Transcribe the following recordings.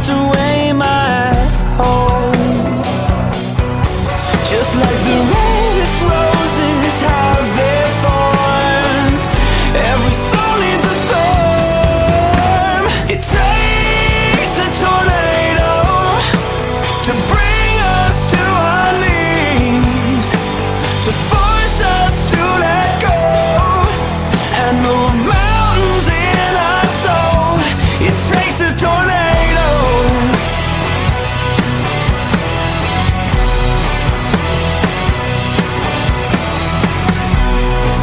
stripped away my hope. Just like the rose roses have their thorns, every soul needs a storm. It takes a tornado to bring us to our knees, to force us to let go and move mountains in our soul. It takes a tornado.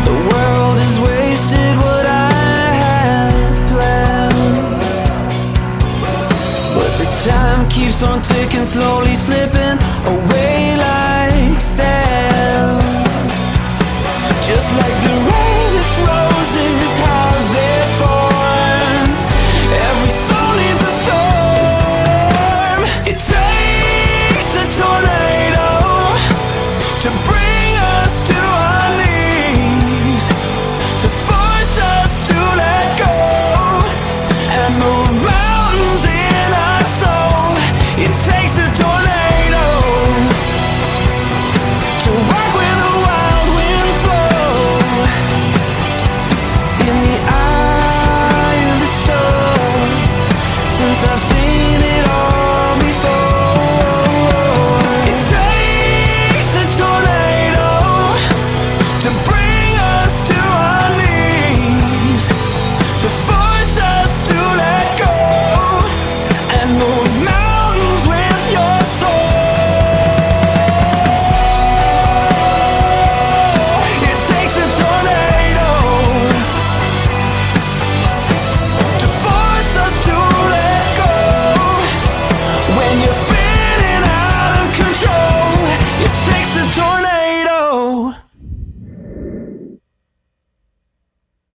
The world has wasted what I had planned, but the time keeps on ticking, slowly slipping